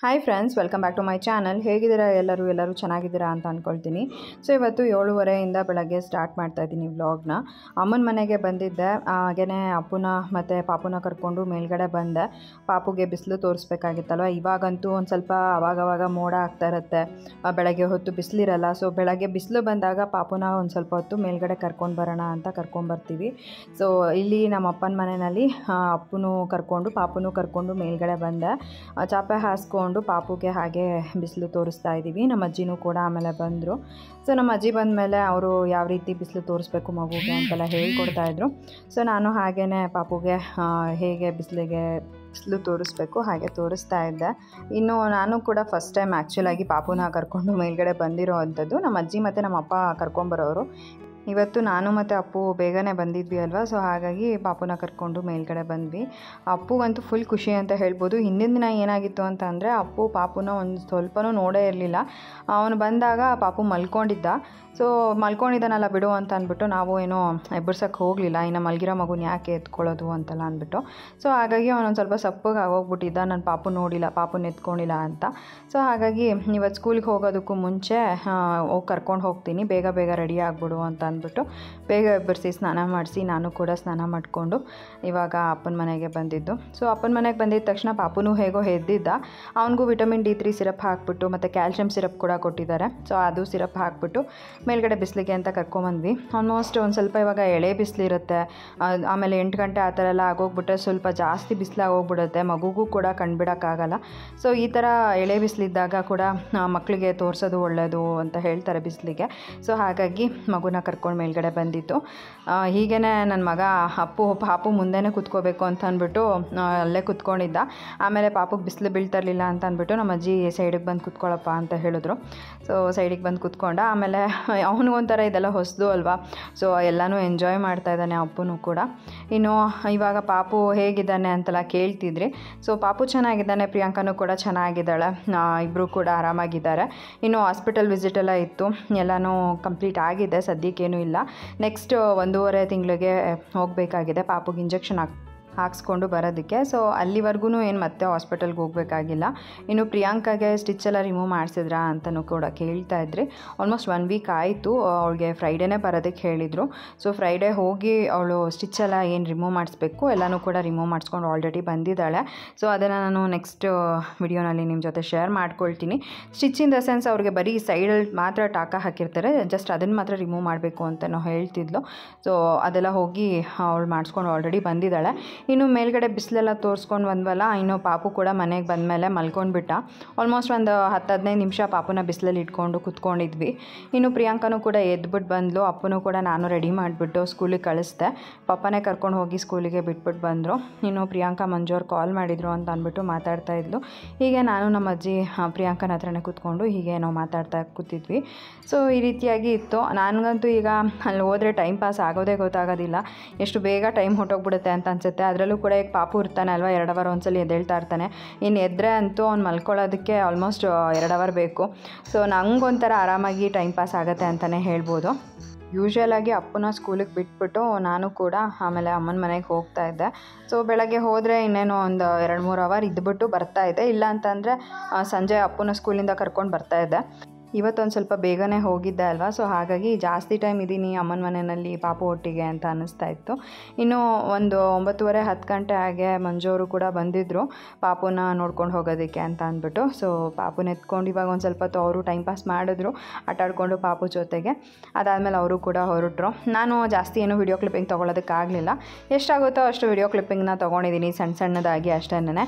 Hi friends, welcome back to my channel. ಹೇಗಿದ್ದೀರಾ ಎಲ್ಲರೂ ಚೆನ್ನಾಗಿದ್ದೀರಾ ಅಂತ ಅಂದ್ಕೊಳ್ತೀನಿ. ಸೊ ಇವತ್ತು 7:30 ಬೆಳಗ್ಗೆ ಸ್ಟಾರ್ಟ್ ಮಾಡ್ತಾಯಿದ್ದೀನಿ ವ್ಲಾಗ್ನ. ಅಮ್ಮನ ಮನೆಗೆ ಬಂದಿದ್ದೆ. ಹಾಗೆಯೇ ಅಪ್ಪುನ ಮತ್ತು ಪಾಪುನ ಕರ್ಕೊಂಡು ಮೇಲ್ಗಡೆ ಬಂದೆ. ಪಾಪುಗೆ ಬಿಸಿಲು ತೋರಿಸ್ಬೇಕಾಗಿತ್ತಲ್ವ. ಇವಾಗಂತೂ ಒಂದು ಸ್ವಲ್ಪ ಅವಾಗವಾಗ ಮೋಡ ಆಗ್ತಾ ಇರುತ್ತೆ, ಬೆಳಗ್ಗೆ ಹೊತ್ತು ಬಿಸಿಲಿರಲ್ಲ. ಸೊ ಬೆಳಗ್ಗೆ ಬಿಸಿಲು ಬಂದಾಗ ಪಾಪುನ ಒಂದು ಸ್ವಲ್ಪ ಹೊತ್ತು ಮೇಲ್ಗಡೆ ಕರ್ಕೊಂಡು ಬರೋಣ ಅಂತ ಕರ್ಕೊಂಬರ್ತೀವಿ. ಸೊ ಇಲ್ಲಿ ನಮ್ಮ ಅಪ್ಪನ ಮನೆಯಲ್ಲಿ ಪಾಪುನೂ ಕರ್ಕೊಂಡು ಮೇಲ್ಗಡೆ ಬಂದೆ. ಚಾಪೆ ಹಾಸ್ಕೊಂಡು ಪಾಪುಗೆ ಹಾಗೆ ಬಿಸಿಲು ತೋರಿಸ್ತಾ ಇದ್ದೀವಿ. ನಮ್ಮ ಅಜ್ಜಿನೂ ಕೂಡ ಆಮೇಲೆ ಬಂದರು. ಸೊ ನಮ್ಮ ಅಜ್ಜಿ ಬಂದ ಮೇಲೆ ಅವರು ಯಾವ ರೀತಿ ಬಿಸಿಲು ತೋರಿಸ್ಬೇಕು ಮಗುಗೆ ಅಂತೆಲ್ಲ ಹೇಳ್ಕೊಡ್ತಾಯಿದ್ರು. ಸೊ ನಾನು ಹಾಗೇ ಪಾಪುಗೆ ಹೇಗೆ ಬಿಸಿಲು ತೋರಿಸ್ಬೇಕು ಹಾಗೆ ತೋರಿಸ್ತಾ ಇದ್ದೆ. ಇನ್ನು ನಾನು ಕೂಡ ಫಸ್ಟ್ ಟೈಮ್ ಆ್ಯಕ್ಚುಲಾಗಿ ಪಾಪುನ ಕರ್ಕೊಂಡು ಮೇಲ್ಗಡೆ ಬಂದಿರೋ ಅಂಥದ್ದು. ನಮ್ಮ ಅಜ್ಜಿ ಮತ್ತು ನಮ್ಮ ಅಪ್ಪ ಕರ್ಕೊಂಬರೋರು. ಇವತ್ತು ನಾನು ಮತ್ತು ಅಪ್ಪು ಬೇಗನೆ ಬಂದಿದ್ವಿ ಅಲ್ವಾ. ಸೊ ಹಾಗಾಗಿ ಪಾಪುನ ಕರ್ಕೊಂಡು ಮೇಲ್ಗಡೆ ಬಂದ್ವಿ. ಅಪ್ಪುಗಂತೂ ಫುಲ್ ಖುಷಿ ಅಂತ ಹೇಳ್ಬೋದು. ಹಿಂದಿನ ದಿನ ಏನಾಗಿತ್ತು ಅಂತ ಅಂದರೆ ಪಾಪುನ ಒಂದು ಸ್ವಲ್ಪನೂ ನೋಡೇ ಇರಲಿಲ್ಲ. ಅವನು ಬಂದಾಗ ಪಾಪು ಮಲ್ಕೊಂಡಿದ್ದ. ಸೊ ಮಲ್ಕೊಂಡಿದ್ದಾನಲ್ಲ ಬಿಡು ಅಂತ ಅಂದ್ಬಿಟ್ಟು ನಾವು ಏನೋ ಎಬ್ಬರ್ಸೋಕ್ಕೆ ಹೋಗಲಿಲ್ಲ. ಇನ್ನು ಮಲಗಿರೋ ಮಗುನ ಯಾಕೆ ಎತ್ಕೊಳ್ಳೋದು ಅಂತೆಲ್ಲ ಅಂದ್ಬಿಟ್ಟು. ಸೊ ಹಾಗಾಗಿ ಅವನೊಂದು ಸ್ವಲ್ಪ ಸಪ್ಪಗೆ ಆಗೋಗ್ಬಿಟ್ಟಿದ್ದ. ನಾನು ಪಾಪುನ ಎತ್ಕೊಂಡಿಲ್ಲ ಅಂತ. ಸೊ ಹಾಗಾಗಿ ಇವತ್ತು ಸ್ಕೂಲಿಗೆ ಹೋಗೋದಕ್ಕೂ ಮುಂಚೆ ಕರ್ಕೊಂಡು ಹೋಗ್ತೀನಿ, ಬೇಗ ರೆಡಿ ಆಗಿಬಿಡು ಅಂತ ಅಂದ್ಬಿಟ್ಟು ಬೇಗ ಎಬ್ಬರಿಸಿ ಸ್ನಾನ ಮಾಡಿಸಿ ನಾನು ಕೂಡ ಸ್ನಾನ ಮಾಡಿಕೊಂಡು ಇವಾಗ ಅಪ್ಪನ ಮನೆಗೆ ಬಂದಿದ್ದು. ಸೊ ಅಪ್ಪನ ಮನೆಗೆ ಬಂದಿದ್ದ ತಕ್ಷಣ ಪಾಪುನೂ ಹೇಗೋ ಎದ್ದಿದ್ದ. ಅವನಿಗೂ ವಿಟಮಿನ್ D3 ಸಿರಪ್ ಹಾಕ್ಬಿಟ್ಟು ಮತ್ತು ಕ್ಯಾಲ್ಶಿಯಂ ಸಿರಪ್ ಕೂಡ ಕೊಟ್ಟಿದ್ದಾರೆ. ಸೊ ಅದು ಸಿರಪ್ ಹಾಕ್ಬಿಟ್ಟು ಮೇಲ್ಗಡೆ ಬಿಸಿಲಿಗೆ ಅಂತ ಕರ್ಕೊಂಬಂದ್ವಿ. ಆಲ್ಮೋಸ್ಟ್ ಒಂದು ಸ್ವಲ್ಪ ಇವಾಗ ಎಳೆ ಬಿಸಿಲಿರುತ್ತೆ. ಆಮೇಲೆ 8 ಗಂಟೆ ಆ ಥರ ಎಲ್ಲ ಆಗೋಗ್ಬಿಟ್ರೆ ಸ್ವಲ್ಪ ಜಾಸ್ತಿ ಬಿಸಿಲಾಗೋಗ್ಬಿಡುತ್ತೆ, ಮಗುಗೂ ಕೂಡ ಕಂಡುಬಿಡೋಕ್ಕಾಗಲ್ಲ. ಸೊ ಈ ಥರ ಎಳೆ ಬಿಸಿಲಿದ್ದಾಗ ಕೂಡ ಮಕ್ಕಳಿಗೆ ತೋರಿಸೋದು ಒಳ್ಳೆಯದು ಅಂತ ಹೇಳ್ತಾರೆ ಬಿಸಿಲಿಗೆ. ಸೊ ಹಾಗಾಗಿ ಮಗುನ ಕರ್ಕೊಂಡು ಮೇಲ್ಗಡೆ ಬಂದಿತ್ತು. ಹೀಗೇ ನನ್ನ ಮಗ ಪಾಪು ಮುಂದೆನೇ ಕೂತ್ಕೋಬೇಕು ಅಂತ ಅಂದ್ಬಿಟ್ಟು ಅಲ್ಲೇ ಕೂತ್ಕೊಂಡಿದ್ದ. ಆಮೇಲೆ ಪಾಪುಗೆ ಬಿಸಿಲು ಬೀಳ್ತಿರ್ಲಿಲ್ಲ ಅಂತ ಅಂದ್ಬಿಟ್ಟು ನಮ್ಮ ಅಜ್ಜಿ ಸೈಡಿಗೆ ಬಂದು ಕೂತ್ಕೊಳ್ಳಪ್ಪ ಅಂತ ಹೇಳಿದ್ರು. ಸೊ ಸೈಡಿಗೆ ಬಂದು ಕೂತ್ಕೊಂಡ. ಆಮೇಲೆ ಅವನಿಗೊಂಥರ ಇದೆಲ್ಲ ಹೊಸದು ಅಲ್ವಾ. ಸೊ ಎಲ್ಲನೂ ಎಂಜಾಯ್ ಮಾಡ್ತಾ ಇದ್ದಾನೆ ಅಪ್ಪನೂ ಕೂಡ. ಇನ್ನು ಇವಾಗ ಪಾಪು ಹೇಗಿದ್ದಾನೆ ಅಂತೆಲ್ಲ ಕೇಳ್ತಿದ್ರಿ. ಸೊ ಪಾಪು ಚೆನ್ನಾಗಿದ್ದಾನೆ, ಪ್ರಿಯಾಂಕನೂ ಕೂಡ ಚೆನ್ನಾಗಿದ್ದಾಳೆ, ಇಬ್ಬರು ಕೂಡ ಆರಾಮಾಗಿದ್ದಾರೆ. ಇನ್ನು ಹಾಸ್ಪಿಟಲ್ ವಿಸಿಟೆಲ್ಲ ಇತ್ತು, ಎಲ್ಲನೂ ಕಂಪ್ಲೀಟ್ ಆಗಿದೆ, ಸದ್ಯಕ್ಕೇನೂ ಇಲ್ಲ. ನೆಕ್ಸ್ಟ್ 1.5 ತಿಂಗಳಿಗೆ ಹೋಗಬೇಕಾಗಿದೆ ಪಾಪುಗೆ ಇಂಜೆಕ್ಷನ್ ಹಾಕ್ಸ್ಕೊಂಡು ಬರೋದಕ್ಕೆ. ಸೊ ಅಲ್ಲಿವರೆಗೂ ಏನು ಮತ್ತೆ ಹಾಸ್ಪಿಟಲ್ಗೆ ಹೋಗಬೇಕಾಗಿಲ್ಲ. ಇನ್ನು ಪ್ರಿಯಾಂಕಾಗೆ ಸ್ಟಿಚ್ಚೆಲ್ಲ ರಿಮೂವ್ ಮಾಡಿಸಿದ್ರಾ ಅಂತಲೂ ಕೂಡ ಕೇಳ್ತಾ ಇದ್ರಿ. ಆಲ್ಮೋಸ್ಟ್ 1 ವೀಕ್ ಆಯಿತು. ಅವಳಿಗೆ ಫ್ರೈಡೇನೇ ಬರೋದಕ್ಕೆ ಹೇಳಿದರು. ಸೊ ಫ್ರೈಡೇ ಹೋಗಿ ಅವಳು ಸ್ಟಿಚ್ಚೆಲ್ಲ ಏನು ರಿಮೂವ್ ಮಾಡಿಸ್ಬೇಕು ಎಲ್ಲನೂ ಕೂಡ ರಿಮೂವ್ ಮಾಡಿಸ್ಕೊಂಡು ಆಲ್ರೆಡಿ ಬಂದಿದ್ದಾಳೆ. ಸೊ ಅದನ್ನು ನಾನು ನೆಕ್ಸ್ಟ್ ವಿಡಿಯೋನಲ್ಲಿ ನಿಮ್ಮ ಜೊತೆ ಶೇರ್ ಮಾಡ್ಕೊಳ್ತೀನಿ. ಸ್ಟಿಚ್ ಇನ್ ದ ಸೆನ್ಸ್ ಅವ್ರಿಗೆ ಬರೀ ಸೈಡಲ್ಲಿ ಮಾತ್ರ ಟಾಕ ಹಾಕಿರ್ತಾರೆ, ಜಸ್ಟ್ ಅದನ್ನು ಮಾತ್ರ ರಿಮೂವ್ ಮಾಡಬೇಕು ಅಂತ ಹೇಳ್ತಿದ್ಲು. ಸೊ ಅದೆಲ್ಲ ಹೋಗಿ ಅವಳು ಮಾಡಿಸ್ಕೊಂಡು ಆಲ್ರೆಡಿ ಬಂದಿದ್ದಾಳೆ. ಇನ್ನು ಮೇಲ್ಗಡೆ ಬಿಸಿಲೆಲ್ಲ ತೋರಿಸ್ಕೊಂಡು ಬಂದ್ವಲ್ಲ, ಇನ್ನು ಪಾಪು ಕೂಡ ಮನೆಗೆ ಬಂದಮೇಲೆ ಮಲ್ಕೊಂಡ್ಬಿಟ್ಟ. ಆಲ್ಮೋಸ್ಟ್ ಒಂದು 10-15 ನಿಮಿಷ ಪಾಪುನ ಬಿಸಿಲಲ್ಲಿ ಇಟ್ಕೊಂಡು ಕೂತ್ಕೊಂಡಿದ್ವಿ. ಇನ್ನು ಪ್ರಿಯಾಂಕನೂ ಕೂಡ ಎದ್ಬಿಟ್ಟು ಬಂದಳು. ಅಪ್ಪನೂ ಕೂಡ ನಾನು ರೆಡಿ ಮಾಡಿಬಿಟ್ಟು ಸ್ಕೂಲಿಗೆ ಕಳಿಸ್ದೆ. ಪಾಪನೇ ಕರ್ಕೊಂಡು ಹೋಗಿ ಸ್ಕೂಲಿಗೆ ಬಿಟ್ಬಿಟ್ಟು ಬಂದರು. ಇನ್ನು ಪ್ರಿಯಾಂಕಾ ಮಂಜೋರು ಕಾಲ್ ಮಾಡಿದರು ಅಂತ ಅಂದ್ಬಿಟ್ಟು ಮಾತಾಡ್ತಾ ಇದ್ಲು. ಹೀಗೆ ನಾನು ನಮ್ಮ ಅಜ್ಜಿ ಪ್ರಿಯಾಂಕನ ಹತ್ರನೇ ಕೂತ್ಕೊಂಡು ಹೀಗೆ ನಾವು ಮಾತಾಡ್ತಾ ಕೂತಿದ್ವಿ. ಸೊ ಈ ರೀತಿಯಾಗಿ ಇತ್ತು. ನನಗಂತೂ ಈಗ ಅಲ್ಲಿ ಹೋದರೆ ಟೈಮ್ ಪಾಸ್ ಆಗೋದೇ ಗೊತ್ತಾಗೋದಿಲ್ಲ, ಎಷ್ಟು ಬೇಗ ಟೈಮ್ ಹೊಟ್ಟೋಗ್ಬಿಡುತ್ತೆ ಅಂತ ಅನಿಸುತ್ತೆ. ಅದರಲ್ಲೂ ಕೂಡ ಈಗ ಪಾಪು ಇರ್ತಾನೆ ಅಲ್ವಾ, 2 ಅವರ್ ಒಂದ್ಸಲ ಎದ್ದೇಳ್ತಾ ಇರ್ತಾನೆ. ಇನ್ನು ಎದ್ದರೆ ಅಂತೂ ಅವ್ನು ಮಲ್ಕೊಳ್ಳೋದಕ್ಕೆ ಆಲ್ಮೋಸ್ಟ್ 2 ಅವರ್ ಬೇಕು. ಸೊ ನಂಗೊಂಥರ ಆರಾಮಾಗಿ ಟೈಮ್ ಪಾಸ್ ಆಗುತ್ತೆ ಅಂತಲೇ ಹೇಳ್ಬೋದು. ಯೂಶ್ವಲಾಗಿ ಅಪ್ಪನ ಸ್ಕೂಲಿಗೆ ಬಿಟ್ಬಿಟ್ಟು ನಾನು ಕೂಡ ಆಮೇಲೆ ಅಮ್ಮನ ಮನೆಗೆ ಹೋಗ್ತಾ ಇದ್ದೆ. ಸೊ ಬೆಳಗ್ಗೆ ಹೋದರೆ ಇನ್ನೇನು ಒಂದು 2-3 ಅವರ್ ಇದ್ಬಿಟ್ಟು ಬರ್ತಾಯಿದ್ದೆ. ಇಲ್ಲ ಅಂತಂದರೆ ಸಂಜೆ ಅಪ್ಪನ ಸ್ಕೂಲಿಂದ ಕರ್ಕೊಂಡು ಬರ್ತಾಯಿದ್ದೆ. ಇವತ್ತೊಂದು ಸ್ವಲ್ಪ ಬೇಗನೆ ಹೋಗಿದ್ದೆ ಅಲ್ವಾ. ಸೊ ಹಾಗಾಗಿ ಜಾಸ್ತಿ ಟೈಮ್ ಇದ್ದೀನಿ ಅಮ್ಮನ ಮನೆಯಲ್ಲಿ ಪಾಪು ಒಟ್ಟಿಗೆ ಅಂತ ಅನ್ನಿಸ್ತಾ ಇತ್ತು. ಇನ್ನು ಒಂದು 9:30-10 ಗಂಟೆ ಹಾಗೆ ಮಂಜೋರು ಕೂಡ ಬಂದಿದ್ದರು ಪಾಪುನ ನೋಡ್ಕೊಂಡು ಹೋಗೋದಕ್ಕೆ ಅಂತ ಅಂದ್ಬಿಟ್ಟು. ಸೊ ಪಾಪುನ ಎತ್ಕೊಂಡು ಇವಾಗ ಒಂದು ಸ್ವಲ್ಪ ಹೊತ್ತು ಅವರು ಟೈಮ್ ಪಾಸ್ ಮಾಡಿದ್ರು ಆಟಾಡಿಕೊಂಡು ಪಾಪು ಜೊತೆಗೆ. ಅದಾದಮೇಲೆ ಅವರು ಕೂಡ ಹೊರಟರು. ನಾನು ಜಾಸ್ತಿ ಏನೂ ವಿಡಿಯೋ ಕ್ಲಿಪ್ಪಿಂಗ್ ತೊಗೊಳೋದಕ್ಕಾಗಲಿಲ್ಲ. ಎಷ್ಟಾಗುತ್ತೋ ಅಷ್ಟು ವಿಡಿಯೋ ಕ್ಲಿಪ್ಪಿಂಗ್ನ ತೊಗೊಂಡಿದ್ದೀನಿ, ಸಣ್ಣದಾಗಿ ಅಷ್ಟೇ.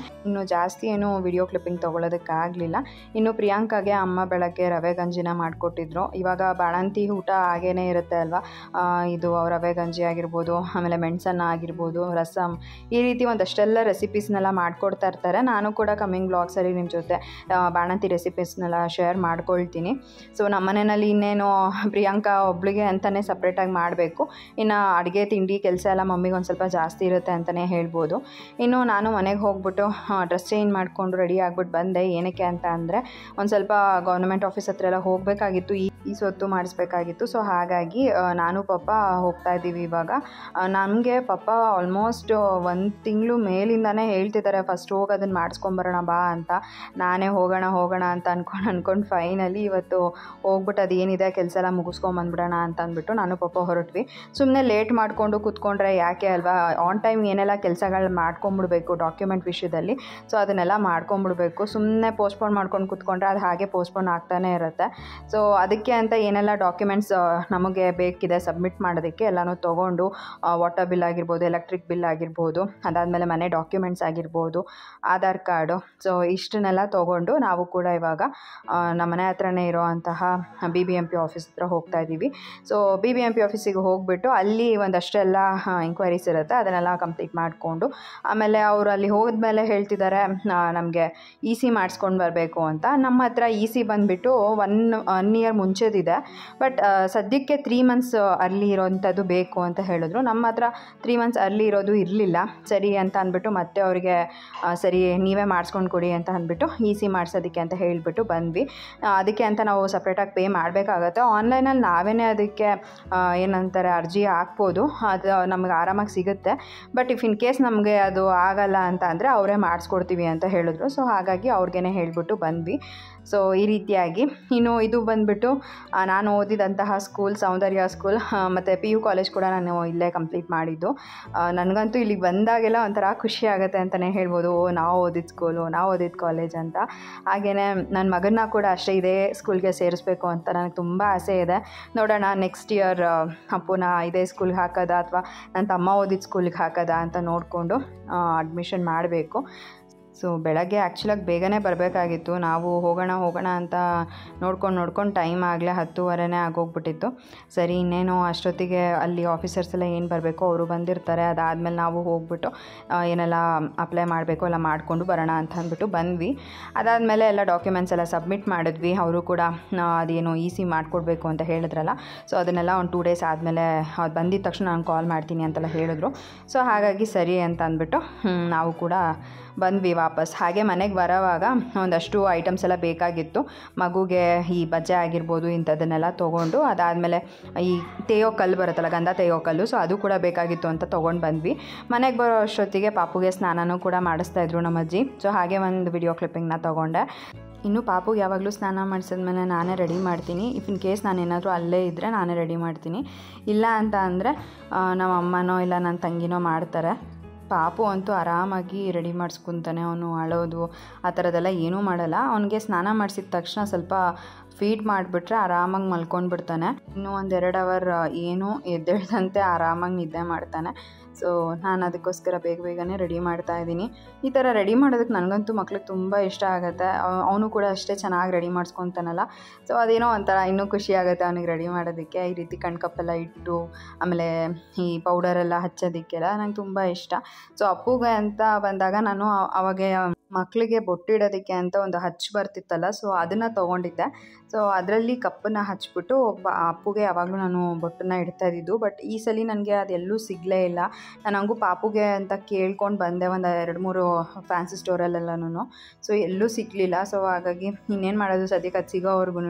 ಇನ್ನು ಜಾಸ್ತಿ ಏನೂ ವಿಡಿಯೋ ಕ್ಲಿಪ್ಪಿಂಗ್ ತೊಗೊಳೋದಕ್ಕಾಗಲಿಲ್ಲ. ಇನ್ನು ಪ್ರಿಯಾಂಕಾಗೆ ಅಮ್ಮ ಬೆಳಗ್ಗೆ ರವೆ ಗಂಜಿನ ಮಾಡಿಕೊಟ್ಟಿದ್ರು. ಇವಾಗ ಬಾಣಂತಿ ಊಟ ಹಾಗೇ ಇರುತ್ತೆ ಅಲ್ವಾ. ಇದು ರವೆ ಗಂಜಿ ಆಗಿರ್ಬೋದು, ಆಮೇಲೆ ಮೆಣಸನ್ನ ಆಗಿರ್ಬೋದು, ರಸಮ್, ಈ ರೀತಿ ಒಂದಷ್ಟೆಲ್ಲ ರೆಸಿಪೀಸ್ನೆಲ್ಲ ಮಾಡಿಕೊಡ್ತಾ ಇರ್ತಾರೆ. ನಾನು ಕೂಡ ಕಮ್ಮಿಂಗ್ ಬ್ಲಾಗ್ಸಲ್ಲಿ ನಿಮ್ಮ ಜೊತೆ ಬಾಣಂತಿ ರೆಸಿಪೀಸ್ನೆಲ್ಲ ಶೇರ್ ಮಾಡ್ಕೊಳ್ತೀನಿ. ಸೊ ನಮ್ಮ ಮನೆಯಲ್ಲಿ ಇನ್ನೇನು ಪ್ರಿಯಾಂಕಾ ಒಬ್ಳಿಗೆ ಅಂತಲೇ ಸಪ್ರೇಟಾಗಿ ಮಾಡಬೇಕು. ಇನ್ನು ಅಡುಗೆ ತಿಂಡಿ ಕೆಲಸ ಎಲ್ಲ ಮಮ್ಮಿಗೆ ಒಂದು ಸ್ವಲ್ಪ ಜಾಸ್ತಿ ಇರುತ್ತೆ ಅಂತಲೇ ಹೇಳ್ಬೋದು. ಇನ್ನು ನಾನು ಮನೆಗೆ ಹೋಗ್ಬಿಟ್ಟು ಡ್ರೆಸ್ ಚೇಂಜ್ ಮಾಡಿಕೊಂಡು ರೆಡಿ ಆಗಿಬಿಟ್ಟು ಬಂದೆ. ಏನಕ್ಕೆ ಅಂತ ಅಂದರೆ ಒಂದು ಸ್ವಲ್ಪ ಗೌರ್ಮೆಂಟ್ ಆಫೀಸ್ ಹತ್ರ ಹತ್ರ ಎಲ್ಲ ಹೋಗಬೇಕಾಗಿತ್ತು, ಈ ಸೊತ್ತು ಮಾಡಿಸ್ಬೇಕಾಗಿತ್ತು. ಸೊ ಹಾಗಾಗಿ ನಾನು ಪಾಪ ಹೋಗ್ತಾ ಇದ್ದೀವಿ ಇವಾಗ. ನಮಗೆ ಪಾಪ ಆಲ್ಮೋಸ್ಟ್ 1 ತಿಂಗಳು ಮೇಲಿಂದನೇ ಹೇಳ್ತಿದ್ದಾರೆ ಫಸ್ಟ್ ಹೋಗಿ ಅದನ್ನು ಮಾಡಿಸ್ಕೊಂಬರೋಣ ಬಾ ಅಂತ. ನಾನೇ ಹೋಗೋಣ ಅಂತ ಅನ್ಕೊಂಡು ಫೈನಲಿ ಇವತ್ತು ಹೋಗ್ಬಿಟ್ಟು ಅದೇನಿದೆ ಕೆಲಸ ಎಲ್ಲ ಮುಗಿಸ್ಕೊಂಬಂದ್ಬಿಡೋಣ ಅಂತ ಅಂದ್ಬಿಟ್ಟು ನಾನು ಪಾಪ ಹೊರಟ್ವಿ. ಸುಮ್ಮನೆ ಲೇಟ್ ಮಾಡಿಕೊಂಡು ಕೂತ್ಕೊಂಡ್ರೆ ಯಾಕೆ ಅಲ್ವಾ, ಆನ್ ಟೈಮ್ ಏನೆಲ್ಲ ಕೆಲಸಗಳು ಮಾಡ್ಕೊಂಬಿಡ್ಬೇಕು ಡಾಕ್ಯುಮೆಂಟ್ ವಿಷಯದಲ್ಲಿ. ಸೊ ಅದನ್ನೆಲ್ಲ ಮಾಡ್ಕೊಂಬಿಡ್ಬೇಕು. ಸುಮ್ಮನೆ ಪೋಸ್ಟ್ಪೋನ್ ಮಾಡ್ಕೊಂಡು ಕೂತ್ಕೊಂಡ್ರೆ ಅದು ಹಾಗೆ ಪೋಸ್ಟ್ಪೋನ್ ಆಗ್ತಾನೆ ಇರುತ್ತೆ. ಸೊ ಅದಕ್ಕೆ ಅಂತ ಏನೆಲ್ಲ ಡಾಕ್ಯುಮೆಂಟ್ಸ್ ನಮಗೆ ಬೇಕಿದೆ ಸಬ್ಮಿಟ್ ಮಾಡೋದಕ್ಕೆ ಎಲ್ಲನೂ ತೊಗೊಂಡು, ವಾಟರ್ ಬಿಲ್ ಆಗಿರ್ಬೋದು, ಎಲೆಕ್ಟ್ರಿಕ್ ಬಿಲ್ ಆಗಿರ್ಬೋದು, ಅದಾದಮೇಲೆ ಮನೆ ಡಾಕ್ಯುಮೆಂಟ್ಸ್ ಆಗಿರ್ಬೋದು, ಆಧಾರ್ ಕಾರ್ಡು, ಸೊ ಇಷ್ಟನ್ನೆಲ್ಲ ತೊಗೊಂಡು ನಾವು ಕೂಡ ಇವಾಗ ನಮ್ಮ ಮನೆ ಹತ್ರನೇ ಇರೋವಂತಹ BBMP ಆಫೀಸ್ ಹತ್ರ ಹೋಗ್ತಾ ಇದ್ದೀವಿ. ಸೊ BBMP ಆಫೀಸಿಗೆ ಹೋಗಿಬಿಟ್ಟು ಅಲ್ಲಿ ಒಂದಷ್ಟೆಲ್ಲ ಎಂಕ್ವೈರೀಸ್ ಇರುತ್ತೆ, ಅದನ್ನೆಲ್ಲ ಕಂಪ್ಲೀಟ್ ಮಾಡಿಕೊಂಡು ಆಮೇಲೆ ಅವರು ಅಲ್ಲಿ ಹೋದ್ಮೇಲೆ ಹೇಳ್ತಿದ್ದಾರೆ ನಮಗೆ EC ಮಾಡಿಸ್ಕೊಂಡು ಬರಬೇಕು ಅಂತ. ನಮ್ಮ ಹತ್ರ EC ಬಂದುಬಿಟ್ಟು 1 ಇಯರ್ ಮುಂಚೆದಿದೆ, ಬಟ್ ಸದ್ಯಕ್ಕೆ 3 ಮಂತ್ಸ್ ಅರ್ಲಿ ಇರೋವಂಥದ್ದು ಬೇಕು ಅಂತ ಹೇಳಿದ್ರು. ನಮ್ಮ ಹತ್ರ 3 ಮಂತ್ಸ್ ಅರ್ಲಿ ಇರೋದು ಇರಲಿಲ್ಲ. ಸರಿ ಅಂತ ಅಂದ್ಬಿಟ್ಟು ಮತ್ತೆ ಅವರಿಗೆ ಸರಿ ನೀವೇ ಮಾಡಿಸ್ಕೊಂಡು ಕೊಡಿ ಅಂತ ಅಂದ್ಬಿಟ್ಟು EC ಮಾಡಿಸೋದಕ್ಕೆ ಅಂತ ಹೇಳಿಬಿಟ್ಟು ಬಂದ್ವಿ. ಅದಕ್ಕೆ ಅಂತ ನಾವು ಸಪ್ರೇಟಾಗಿ ಪೇ ಮಾಡಬೇಕಾಗತ್ತೆ. ಆನ್ಲೈನಲ್ಲಿ ನಾವೇ ಅದಕ್ಕೆ ಏನಂತಾರೆ ಅರ್ಜಿ ಹಾಕ್ಬೋದು, ಅದು ನಮಗೆ ಆರಾಮಾಗಿ ಸಿಗುತ್ತೆ. ಬಟ್ ಇಫ್ ಇನ್ ಕೇಸ್ ನಮಗೆ ಅದು ಆಗಲ್ಲ ಅಂತ ಅಂದರೆ ಅವರೇ ಮಾಡಿಸ್ಕೊಡ್ತೀವಿ ಅಂತ ಹೇಳಿದ್ರು. ಸೊ ಹಾಗಾಗಿ ಅವ್ರಿಗೇ ಹೇಳಿಬಿಟ್ಟು ಬಂದ್ವಿ. ಸೊ ಈ ರೀತಿಯಾಗಿ ಇನ್ನು ಇದು ಬಂದುಬಿಟ್ಟು ನಾನು ಓದಿದಂತಹ ಸ್ಕೂಲ್ ಸೌಂದರ್ಯ ಸ್ಕೂಲ್, ಮತ್ತು PU ಕಾಲೇಜ್ ಕೂಡ ನಾನು ಇಲ್ಲೇ ಕಂಪ್ಲೀಟ್ ಮಾಡಿದ್ದು. ನನಗಂತೂ ಇಲ್ಲಿಗೆ ಬಂದಾಗೆಲ್ಲ ಒಂಥರ ಖುಷಿ ಆಗುತ್ತೆ ಅಂತಲೇ ಹೇಳ್ಬೋದು. ನಾವು ಓದಿದ ಸ್ಕೂಲು, ನಾವು ಓದಿದ ಕಾಲೇಜ್ ಅಂತ. ಹಾಗೆಯೇ ನನ್ನ ಮಗನ್ನ ಕೂಡ ಅಷ್ಟೇ ಇದೇ ಸ್ಕೂಲ್ಗೆ ಸೇರಿಸ್ಬೇಕು ಅಂತ ನನಗೆ ತುಂಬ ಆಸೆ ಇದೆ. ನೋಡೋಣ ನೆಕ್ಸ್ಟ್ ಇಯರ್ ಅಪ್ಪುನ ಇದೇ ಸ್ಕೂಲ್ಗೆ ಹಾಕೋದಾ ಅಥವಾ ನನ್ನ ತಮ್ಮ ಓದಿದ ಸ್ಕೂಲ್ಗೆ ಹಾಕೋದಾ ಅಂತ ನೋಡಿಕೊಂಡು ಅಡ್ಮಿಷನ್ ಮಾಡಬೇಕು. ಸೊ ಬೆಳಗ್ಗೆ ಆ್ಯಕ್ಚುಲಾಗಿ ಬೇಗನೆ ಬರಬೇಕಾಗಿತ್ತು. ನಾವು ಹೋಗೋಣ ಅಂತ ನೋಡ್ಕೊಂಡು ಟೈಮ್ ಆಗಲೇ 10:30 ಆಗೋಗ್ಬಿಟ್ಟಿತ್ತು. ಸರಿ ಇನ್ನೇನು ಅಷ್ಟೊತ್ತಿಗೆ ಅಲ್ಲಿ ಆಫೀಸರ್ಸ್ ಎಲ್ಲ ಏನು ಬರಬೇಕು ಅವರು ಬಂದಿರ್ತಾರೆ. ಅದಾದಮೇಲೆ ನಾವು ಹೋಗ್ಬಿಟ್ಟು ಏನೆಲ್ಲ ಅಪ್ಲೈ ಮಾಡಬೇಕು ಎಲ್ಲ ಮಾಡಿಕೊಂಡು ಬರೋಣ ಅಂತ ಅಂದ್ಬಿಟ್ಟು ಬಂದ್ವಿ. ಅದಾದಮೇಲೆ ಎಲ್ಲ ಡಾಕ್ಯುಮೆಂಟ್ಸ್ ಎಲ್ಲ ಸಬ್ಮಿಟ್ ಮಾಡಿದ್ವಿ. ಅವರು ಕೂಡ ಅದೇನು EC ಮಾಡಿಕೊಡ್ಬೇಕು ಅಂತ ಹೇಳಿದ್ರಲ್ಲ, ಸೊ ಅದನ್ನೆಲ್ಲ ಒಂದು 2 ಡೇಸ್ ಆದಮೇಲೆ ಅದು ಬಂದಿದ್ದ ತಕ್ಷಣ ನಾನು ಕಾಲ್ ಮಾಡ್ತೀನಿ ಅಂತೆಲ್ಲ ಹೇಳಿದ್ರು. ಸೊ ಹಾಗಾಗಿ ಸರಿ ಅಂತ ಅಂದ್ಬಿಟ್ಟು ನಾವು ಕೂಡ ಬಂದ್ವಿ ವಾಪಸ್. ಹಾಗೆ ಮನೆಗೆ ಬರೋವಾಗ ಒಂದಷ್ಟು ಐಟಮ್ಸ್ ಎಲ್ಲ ಬೇಕಾಗಿತ್ತು ಮಗುಗೆ, ಈ ಬಜ್ಜೆ ಆಗಿರ್ಬೋದು ಇಂಥದ್ದನ್ನೆಲ್ಲ ತೊಗೊಂಡು, ಅದಾದಮೇಲೆ ಈ ತೇಯೋ ಕಲ್ಲು ಬರುತ್ತಲ್ಲ, ಗಂಧ ತೇಯೋ ಕಲ್ಲು, ಸೊ ಅದು ಕೂಡ ಬೇಕಾಗಿತ್ತು ಅಂತ ತೊಗೊಂಡು ಬಂದ್ವಿ. ಮನೆಗೆ ಬರೋ ಅಷ್ಟೊತ್ತಿಗೆ ಪಾಪುಗೆ ಸ್ನಾನನೂ ಕೂಡ ಮಾಡಿಸ್ತಾಯಿದ್ರು ನಮ್ಮ ಅಜ್ಜಿ. ಸೊ ಹಾಗೆ ಒಂದು ವಿಡಿಯೋ ಕ್ಲಿಪ್ಪಿಂಗ್ನ ತೊಗೊಂಡೆ. ಇನ್ನು ಪಾಪುಗೆ ಯಾವಾಗಲೂ ಸ್ನಾನ ಮಾಡಿಸಿದ್ಮೇಲೆ ನಾನೇ ರೆಡಿ ಮಾಡ್ತೀನಿ. ಇಫ್ ಇನ್ ಕೇಸ್ ನಾನೇನಾದರೂ ಅಲ್ಲೇ ಇದ್ದರೆ ನಾನೇ ರೆಡಿ ಮಾಡ್ತೀನಿ. ಇಲ್ಲ ಅಂತ ಅಂದರೆ ನಮ್ಮ ಅಮ್ಮನೋ ಇಲ್ಲ ನನ್ನ ತಂಗಿನೋ ಮಾಡ್ತಾರೆ. ಪಾಪು ಅಂತೂ ಆರಾಮಾಗಿ ರೆಡಿ ಮಾಡಿಸ್ಕೊತಾನೆ. ಅವನು ಅಳೋದು ಆ ಥರದ್ದೆಲ್ಲ ಏನೂ ಮಾಡಲ್ಲ. ಅವನಿಗೆ ಸ್ನಾನ ಮಾಡಿಸಿದ ತಕ್ಷಣ ಸ್ವಲ್ಪ ಫೀಡ್ ಮಾಡಿಬಿಟ್ರೆ ಆರಾಮಾಗಿ ಮಲ್ಕೊಂಡ್ಬಿಡ್ತಾನೆ. ಇನ್ನೂ 1-2 ಅವರ್ ಏನೂ ಎದ್ದೇಳ್ದಂತೆ ಆರಾಮಾಗಿ ನಿದ್ದೆ ಮಾಡ್ತಾನೆ. ಸೊ ನಾನು ಅದಕ್ಕೋಸ್ಕರ ಬೇಗನೆ ರೆಡಿ ಮಾಡ್ತಾಯಿದ್ದೀನಿ. ಈ ಥರ ರೆಡಿ ಮಾಡೋದಕ್ಕೆ ನನಗಂತೂ ಮಕ್ಳಿಗೆ ತುಂಬ ಇಷ್ಟ ಆಗುತ್ತೆ. ಅವನು ಕೂಡ ಅಷ್ಟೇ ಚೆನ್ನಾಗಿ ರೆಡಿ ಮಾಡಿಸ್ಕೊತಾನಲ್ಲ. ಸೊ ಅದೇನೋ ಒಂಥರ ಇನ್ನೂ ಖುಷಿ ಆಗುತ್ತೆ ಅವನಿಗೆ ರೆಡಿ ಮಾಡೋದಕ್ಕೆ. ಈ ರೀತಿ ಕಣ್ಕಪ್ಪೆಲ್ಲ ಇಟ್ಟು ಆಮೇಲೆ ಈ ಪೌಡರೆಲ್ಲ ಹಚ್ಚೋದಕ್ಕೆಲ್ಲ ನಂಗೆ ತುಂಬ ಇಷ್ಟ. ಸೊ ಅಪ್ಪುಗೆ ಅಂತ ಬಂದಾಗ ನಾನು ಅವಾಗೆ ಮಕ್ಕಳಿಗೆ ಬೊಟ್ಟಿಡೋದಕ್ಕೆ ಅಂತ ಒಂದು ಹಚ್ಚು ಬರ್ತಿತ್ತಲ್ಲ, ಸೊ ಅದನ್ನು ತೊಗೊಂಡಿದ್ದೆ. ಸೊ ಅದರಲ್ಲಿ ಕಪ್ಪನ್ನು ಹಚ್ಬಿಟ್ಟು ಅಪ್ಪುಗೆ ಯಾವಾಗಲೂ ನಾನು ಬೊಟ್ಟನ್ನು ಇಡ್ತಾ ಇದ್ದಿದ್ದು. ಬಟ್ ಈ ಸಲ ನನಗೆ ಅದೆಲ್ಲೂ ಸಿಗಲೇ ಇಲ್ಲ. ನಾನು ಹಂಗೂ ಪಾಪುಗೆ ಅಂತ ಕೇಳ್ಕೊಂಡು ಬಂದೆ ಒಂದು 2-3 ಫ್ಯಾನ್ಸಿ ಸ್ಟೋರಲ್ಲೆಲ್ಲನೂ. ಸೊ ಎಲ್ಲೂ ಸಿಗಲಿಲ್ಲ. ಸೊ ಹಾಗಾಗಿ ಇನ್ನೇನು ಮಾಡೋದು, ಸದ್ಯಕ್ಕೆ ಅದು ಸಿಗೋವರೆಗೂ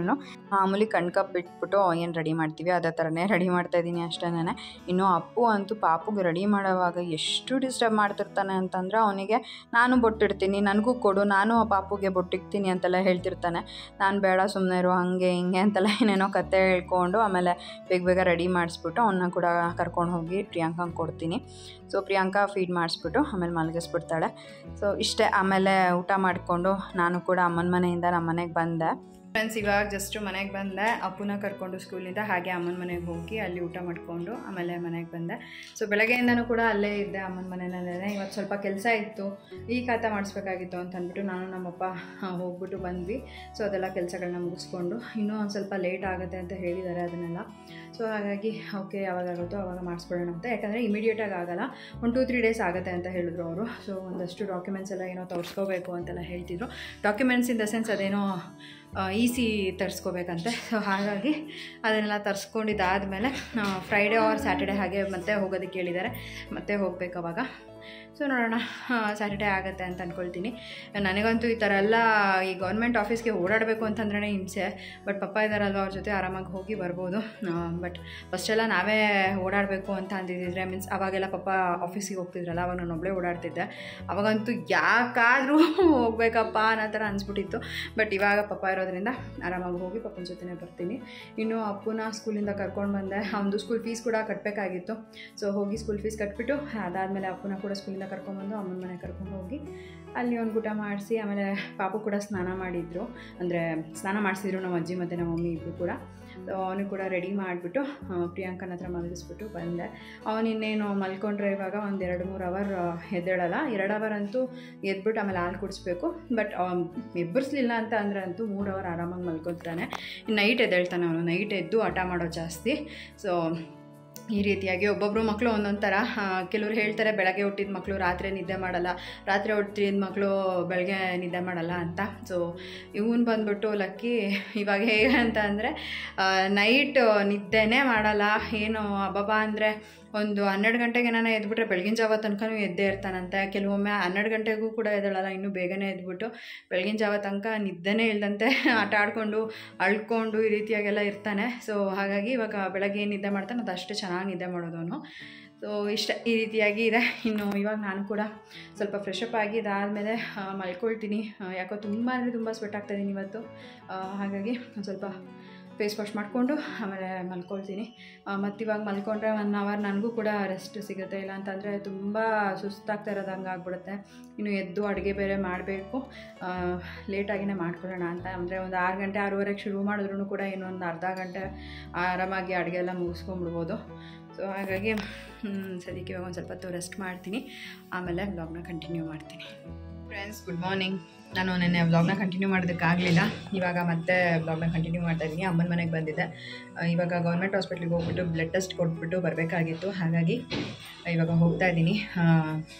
ಮಾಮೂಲಿ ಕಣ್ಕಪ್ ಬಿಟ್ಬಿಟ್ಟು ಏನು ರೆಡಿ ಮಾಡ್ತೀವಿ ಅದೇ ಥರನೇ ರೆಡಿ ಮಾಡ್ತಾಯಿದ್ದೀನಿ ಅಷ್ಟೇನೆ. ಇನ್ನು ಅಪ್ಪು ಅಂತೂ ಪಾಪುಗೆ ರೆಡಿ ಮಾಡೋವಾಗ ಎಷ್ಟು ಡಿಸ್ಟರ್ಬ್ ಮಾಡ್ತಿರ್ತಾನೆ ಅಂತಂದರೆ, ಅವನಿಗೆ ನಾನು ಬೊಟ್ಟಿಡ್ತೀನಿ, ನನಗೂ ಕೊಡು, ನಾನು ಪಾಪುಗೆ ಬೊಟ್ಟಿಡ್ತೀನಿ ಅಂತೆಲ್ಲ ಹೇಳ್ತಿರ್ತಾನೆ. ನಾನು ಬೇಡ ಸುಮ್ಮನೆ ಇರು, ಹಾಗೆ ಹಿಂಗೆ ಅಂತೆಲ್ಲ ಏನೇನೋ ಕತೆ ಹೇಳ್ಕೊಂಡು ಆಮೇಲೆ ಬೇಗ ರೆಡಿ ಮಾಡಿಸ್ಬಿಟ್ಟು ಅವನ್ನ ಕೂಡ ಕರ್ಕೊಂಡು ಹೋಗಿ ಪ್ರಿಯಾಂಕಂಗೆ ಕೊಡ್ತೀನಿ. ಸೊ ಪ್ರಿಯಾಂಕಾ ಫೀಡ್ ಮಾಡಿಸ್ಬಿಟ್ಟು ಆಮೇಲೆ ಮಲಗಿಸ್ಬಿಡ್ತಾಳೆ. ಸೊ ಇಷ್ಟೇ. ಆಮೇಲೆ ಊಟ ಮಾಡಿಕೊಂಡು ನಾನು ಕೂಡ ಅಮ್ಮನ ಮನೆಯಿಂದ ನಮ್ಮ ಮನೆಗೆ ಬಂದೆ. ಫ್ರೆಂಡ್ಸ್, ಇವಾಗ ಜಸ್ಟ್ ಮನೆಗೆ ಬಂದೆ. ಅಪ್ಪುನ ಕರ್ಕೊಂಡು ಸ್ಕೂಲಿಂದ ಹಾಗೆ ಅಮ್ಮನ ಮನೆಗೆ ಹೋಗಿ ಅಲ್ಲಿ ಊಟ ಮಾಡಿಕೊಂಡು ಆಮೇಲೆ ಮನೆಗೆ ಬಂದೆ. ಸೊ ಬೆಳಗ್ಗೆಯಿಂದನೂ ಕೂಡ ಅಲ್ಲೇ ಇದ್ದೆ ಅಮ್ಮನ ಮನೆಯಲ್ಲೇ. ಇವತ್ತು ಸ್ವಲ್ಪ ಕೆಲಸ ಇತ್ತು, ಈ ಖಾತೆ ಮಾಡಿಸ್ಬೇಕಾಗಿತ್ತು ಅಂತ ಅಂದ್ಬಿಟ್ಟು ನಾನು ನಮ್ಮಪ್ಪ ಹೋಗ್ಬಿಟ್ಟು ಬಂದ್ವಿ. ಸೊ ಅದೆಲ್ಲ ಕೆಲಸಗಳನ್ನ ಮುಗಿಸ್ಕೊಂಡು ಇನ್ನೂ ಒಂದು ಸ್ವಲ್ಪ ಲೇಟ್ ಆಗುತ್ತೆ ಅಂತ ಹೇಳಿದ್ದಾರೆ ಅದನ್ನೆಲ್ಲ. ಸೊ ಹಾಗಾಗಿ ಓಕೆ, ಯಾವಾಗಾಗುತ್ತೋ ಆವಾಗ ಮಾಡಿಸ್ಬಿಡೋಣ ಅಂತ. ಯಾಕಂದರೆ ಇಮಿಡಿಯೇಟಾಗಿ ಆಗೋಲ್ಲ, 1-2-3 ಡೇಸ್ ಆಗುತ್ತೆ ಅಂತ ಹೇಳಿದ್ರು ಅವರು. ಸೊ ಒಂದಷ್ಟು ಡಾಕ್ಯುಮೆಂಟ್ಸ್ ಎಲ್ಲ ಏನೋ ತೋರಿಸ್ಕೋಬೇಕು ಅಂತೆಲ್ಲ ಹೇಳ್ತಿದ್ರು. ಡಾಕ್ಯುಮೆಂಟ್ಸ್ ಇನ್ ದ ಸೆನ್ಸ್ ಅದೇನೋ EC ತರಿಸ್ಕೋಬೇಕಂತೆ. ಸೊ ಹಾಗಾಗಿ ಅದನ್ನೆಲ್ಲ ತರಿಸ್ಕೊಂಡಿದ್ದಾದಮೇಲೆ ಫ್ರೈಡೇ ಆರ್ ಸ್ಯಾಟರ್ಡೇ ಹಾಗೆ ಮತ್ತೆ ಹೋಗೋದಕ್ಕೆ ಹೇಳಿದ್ದಾರೆ. ಮತ್ತೆ ಹೋಗ್ಬೇಕು ಅವಾಗ. ಸೊ ನೋಡೋಣ ಸ್ಯಾಟರ್ಡೇ ಆಗುತ್ತೆ ಅಂತ ಅಂದ್ಕೊಳ್ತೀನಿ. ನನಗಂತೂ ಈ ಥರ ಎಲ್ಲ ಈ ಗೌರ್ಮೆಂಟ್ ಆಫೀಸ್ಗೆ ಓಡಾಡಬೇಕು ಅಂತಂದ್ರೆ ಹಿಂಸೆ. ಬಟ್ ಪಪ್ಪ ಇದ್ದಾರಲ್ವ, ಅವ್ರ ಜೊತೆ ಆರಾಮಾಗಿ ಹೋಗಿ ಬರ್ಬೋದು. ಬಟ್ ಫಸ್ಟೆಲ್ಲ ನಾವೇ ಓಡಾಡಬೇಕು ಅಂತ ಅಂದಿದ್ದಿದ್ರೆ, ಮೀನ್ಸ್ ಅವಾಗೆಲ್ಲ ಪಪ್ಪ ಆಫೀಸಿಗೆ ಹೋಗ್ತಿದ್ರಲ್ಲ, ಅವಾಗ ನಾನು ಒಬ್ಬಳೇ ಓಡಾಡ್ತಿದ್ದೆ. ಅವಾಗಂತೂ ಯಾಕಾದರೂ ಹೋಗ್ಬೇಕಪ್ಪ ಅನ್ನೋ ಥರ ಅನಿಸ್ಬಿಟ್ಟಿತ್ತು. ಬಟ್ ಇವಾಗ ಪಪ್ಪ ಇರೋದ್ರಿಂದ ಆರಾಮಾಗಿ ಹೋಗಿ ಪಪ್ಪನ ಜೊತೆನೇ ಬರ್ತೀನಿ. ಇನ್ನು ಅಪ್ಪನ ಸ್ಕೂಲಿಂದ ಕರ್ಕೊಂಡು ಬಂದೆ. ಅವನದು ಸ್ಕೂಲ್ ಫೀಸ್ ಕೂಡ ಕಟ್ಟಬೇಕಾಗಿತ್ತು. ಸೊ ಹೋಗಿ ಸ್ಕೂಲ್ ಫೀಸ್ ಕಟ್ಬಿಟ್ಟು ಅದಾದಮೇಲೆ ಅಪ್ಪನ ಕೂಡ ಸ್ಕೂಲಿಂದ ಕರ್ಕೊಂಡ್ಬಂದು ಅಮ್ಮನ ಮನೆ ಕರ್ಕೊಂಡು ಹೋಗಿ ಅಲ್ಲಿ ಒಂದು ಊಟ ಮಾಡಿಸಿ, ಆಮೇಲೆ ಪಾಪು ಕೂಡ ಸ್ನಾನ ಮಾಡಿದ್ರು, ಅಂದರೆ ಸ್ನಾನ ಮಾಡಿಸಿದ್ರು ನಮ್ಮ ಅಜ್ಜಿ ಮತ್ತು ನಮ್ಮ ಮಮ್ಮಿ ಇಬ್ಬರು ಕೂಡ. ಸೊ ಅವನು ಕೂಡ ರೆಡಿ ಮಾಡಿಬಿಟ್ಟು ಪ್ರಿಯಾಂಕನ ಹತ್ರ ಮಲಗಿಸ್ಬಿಟ್ಟು ಬಂದೆ. ಅವನಿನ್ನೇನು ಮಲ್ಕೊಂಡ್ರೆ ಇವಾಗ ಒಂದು 2-3 ಅವರ್ ಎದ್ದೇಳಲ್ಲ. 2 ಅವರ್ ಅಂತೂ ಎದ್ಬಿಟ್ಟು ಆಮೇಲೆ ಹಾಲು ಕುಡಿಸ್ಬೇಕು. ಬಟ್ ಎಬ್ಬರಿಸಲಿಲ್ಲ ಅಂತ ಅಂದರೆ ಅಂತೂ 3 ಅವರ್ ಆರಾಮಾಗಿ ಮಲ್ಕೊತಾನೆ. ನೈಟ್ ಎದ್ದೇಳ್ತಾನೆ ಅವನು. ನೈಟ್ ಎದ್ದು ಹಠ ಮಾಡೋದು ಜಾಸ್ತಿ. ಸೊ ಈ ರೀತಿಯಾಗಿ ಒಬ್ಬೊಬ್ಬರು ಮಕ್ಕಳು ಒಂದೊಂದು ಥರ. ಕೆಲವರು ಹೇಳ್ತಾರೆ ಬೆಳಗ್ಗೆ ಹುಟ್ಟಿದ ಮಕ್ಕಳು ರಾತ್ರಿ ನಿದ್ದೆ ಮಾಡಲ್ಲ, ರಾತ್ರಿ ಹುಟ್ಟಿದ ಮಕ್ಕಳು ಬೆಳಗ್ಗೆ ನಿದ್ದೆ ಮಾಡಲ್ಲ ಅಂತ. ಸೊ ಇವನು ಬಂದ್ಬಿಟ್ಟು ಲಕ್ಕಿ ಇವಾಗ ಹೇಗೆ ಅಂತ ಅಂದರೆ ನೈಟ್ ನಿದ್ದೆನೇ ಮಾಡಲ್ಲ. ಏನು ಅಬ್ಬಬ್ಬ ಅಂದರೆ ಒಂದು 12 ಗಂಟೆಗೆ ನಾನು ಎದ್ಬಿಟ್ರೆ ಬೆಳಗಿನ ಜಾವ ತನಕನೂ ಎದ್ದೇ ಇರ್ತಾನಂತೆ. ಕೆಲವೊಮ್ಮೆ 12 ಗಂಟೆಗೂ ಕೂಡ ಎದ್ದೇಳಲ್ಲ, ಇನ್ನೂ ಬೇಗನೆ ಎದ್ಬಿಟ್ಟು ಬೆಳಗಿನ ಜಾವ ತನಕ ನಿದ್ದೆನೇ ಇಲ್ಲದಂತೆ ಆಟ ಆಡಿಕೊಂಡು ಅಳ್ಕೊಂಡು ಈ ರೀತಿಯಾಗೆಲ್ಲ ಇರ್ತಾನೆ. ಸೊ ಹಾಗಾಗಿ ಇವಾಗ ಬೆಳಗ್ಗೆ ಏನು ನಿದ್ದೆ ಮಾಡ್ತಾನೆ ಅದು ಅಷ್ಟೇ ಚೆನ್ನಾಗಿ ನಿದ್ದೆ ಮಾಡೋದವನು. ಸೊ ಈ ರೀತಿಯಾಗಿ ಇದೆ. ಇನ್ನು ಇವಾಗ ನಾನು ಕೂಡ ಸ್ವಲ್ಪ ಫ್ರೆಶಪ್ ಆಗಿ ಇದಾದಮೇಲೆ ಮಲ್ಕೊಳ್ತೀನಿ. ಯಾಕೋ ತುಂಬ ಅಂದರೆ ತುಂಬ ಸ್ವೆಟ್ ಆಗ್ತಾಯಿದ್ದೀನಿ ಇವತ್ತು. ಹಾಗಾಗಿ ಒಂದು ಸ್ವಲ್ಪ ಫೇಸ್ ವಾಶ್ ಮಾಡಿಕೊಂಡು ಆಮೇಲೆ ಮಲ್ಕೊಳ್ತೀನಿ. ಮತ್ತು ಇವಾಗ ಮಲ್ಕೊಂಡ್ರೆ 1 ಅವರ್ ನನಗೂ ಕೂಡ ರೆಸ್ಟ್ ಸಿಗುತ್ತೆ. ಇಲ್ಲ ಅಂತಂದರೆ ತುಂಬ ಸುಸ್ತಾಗ್ತಾ ಇರೋದು ಹಂಗೆ ಆಗ್ಬಿಡುತ್ತೆ. ಇನ್ನು ಎದ್ದು ಅಡುಗೆ ಬೇರೆ ಮಾಡಬೇಕು. ಲೇಟಾಗಿಯೇ ಮಾಡ್ಕೊಳ್ಳೋಣ ಅಂತ. ಅಂದರೆ ಒಂದು 6 ಗಂಟೆ 6:30ಗೆ ಶುರು ಮಾಡಿದ್ರೂ ಕೂಡ ಇನ್ನೊಂದು ಅರ್ಧ ಗಂಟೆ ಆರಾಮಾಗಿ ಅಡುಗೆ ಎಲ್ಲ ಮುಗಿಸ್ಕೊಂಡ್ಬಿಡ್ಬೋದು. ಸೊ ಹಾಗಾಗಿ ಸದ್ಯಕ್ಕೆ ಇವಾಗ ಒಂದು ಸ್ವಲ್ಪ ಹೊತ್ತು ರೆಸ್ಟ್ ಮಾಡ್ತೀನಿ, ಆಮೇಲೆ ವ್ಲಾಗ್ನ ಕಂಟಿನ್ಯೂ ಮಾಡ್ತೀನಿ. Friends, good morning. ನಾನು ನೆನ್ನೆ ವ್ಲಾಗ್ನ ಕಂಟಿನ್ಯೂ ಮಾಡೋದಕ್ಕಾಗಲಿಲ್ಲ. ಇವಾಗ ಮತ್ತೆ ವ್ಲಾಗ್ನ ಕಂಟಿನ್ಯೂ ಮಾಡ್ತಾಯಿದ್ದೀನಿ. ಅಮ್ಮನ ಮನೆಗೆ ಬಂದಿದ್ದೆ. ಇವಾಗ ಗೌರ್ಮೆಂಟ್ ಹಾಸ್ಪಿಟ್ಲಿಗೆ ಹೋಗ್ಬಿಟ್ಟು ಬ್ಲಡ್ ಟೆಸ್ಟ್ ಕೊಟ್ಬಿಟ್ಟು ಬರಬೇಕಾಗಿತ್ತು. ಹಾಗಾಗಿ ಇವಾಗ ಹೋಗ್ತಾ ಇದ್ದೀನಿ.